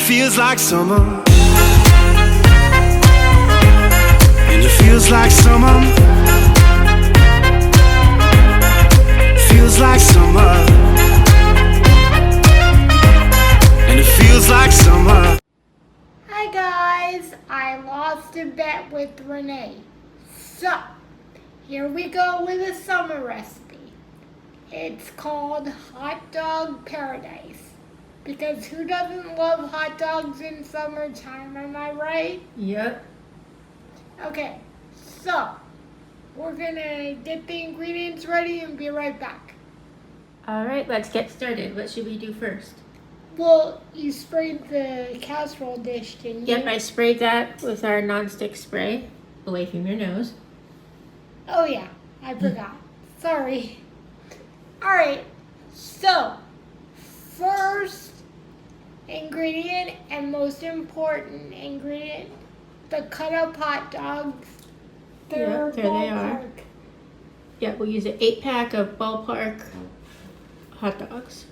feels like summer, and it feels like summer, feels like summer, and it feels like summer. Hi guys, I lost a bet with Renee. So, here we go with a summer recipe. It's called Hot Dog Paradise. Because who doesn't love hot dogs in summertime, am I right? Yep. Okay, so we're gonna get the ingredients ready and be right back. Alright, let's get started. What should we do first? Well, you sprayed the casserole dish, didn't you? Yep, I sprayed that with our nonstick spray away from your nose. Oh yeah, I forgot. Sorry. Alright, so first ingredient and most important ingredient, the cut up hot dogs. Yep, there they are. Yeah, we'll use an 8-pack of ballpark hot dogs.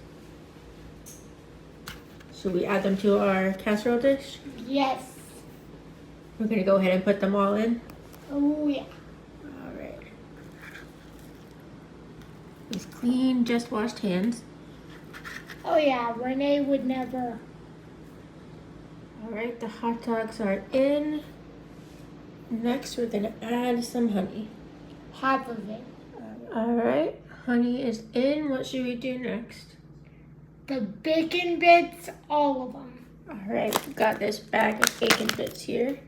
Should we add them to our casserole dish? Yes. We're gonna go ahead and put them all in. Oh yeah. Alright. Use clean, just washed hands. Oh yeah, Renee would never. Alright, the hot dogs are in. Next, we're gonna add some honey. Half of it. Alright, honey is in. What should we do next? The bacon bits, all of them. Alright, we've got this bag of bacon bits here.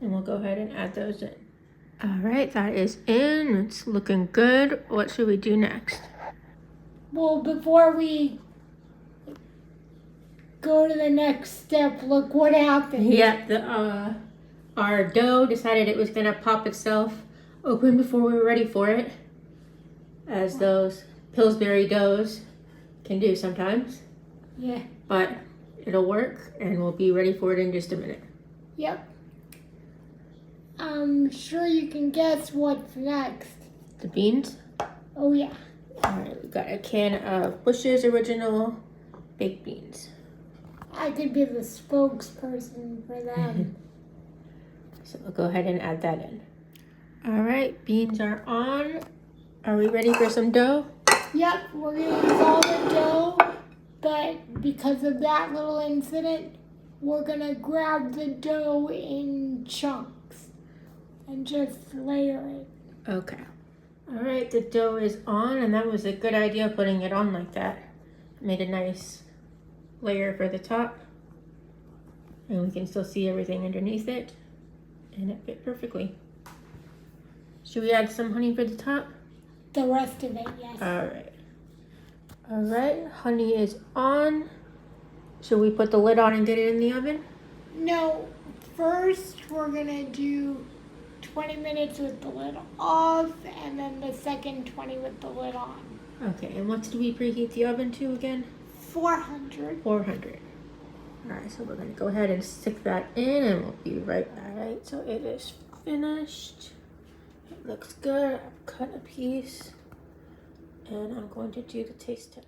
And we'll go ahead and add those in. Alright, that is in. It's looking good. What should we do next? Well, before we go to the next step, look what happened. Yeah, our dough decided it was gonna pop itself open before we were ready for it, as those Pillsbury doughs can do sometimes. Yeah. But it'll work, and we'll be ready for it in just a minute. Yep. I'm sure you can guess what's next. The beans. Oh yeah. Alright, we've got a can of Bush's Original baked beans. I could be the spokesperson for them. So we'll go ahead and add that in. Alright, beans are on. Are we ready for some dough? Yep, we're gonna use all the dough, but because of that little incident, we're gonna grab the dough in chunks and just layer it. Okay. Alright, the dough is on, and that was a good idea putting it on like that. Made a nice layer for the top, and we can still see everything underneath it, and it fit perfectly. Should we add some honey for the top? The rest of it, yes. Alright, honey is on. Should we put the lid on and get it in the oven? No, first we're gonna do 20 minutes with the lid off, and then the second 20 with the lid on. Okay, and what did we preheat the oven to again? 400. 400. Alright, so we're going to go ahead and stick that in, and we'll be right back. Alright, so it is finished. It looks good. I've cut a piece, and I'm going to do the taste test.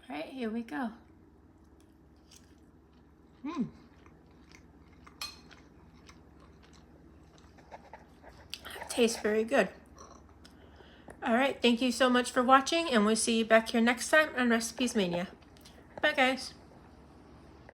Alright, here we go. Tastes very good. Alright, thank you so much for watching, and we'll see you back here next time on Recipes Mania. Bye guys.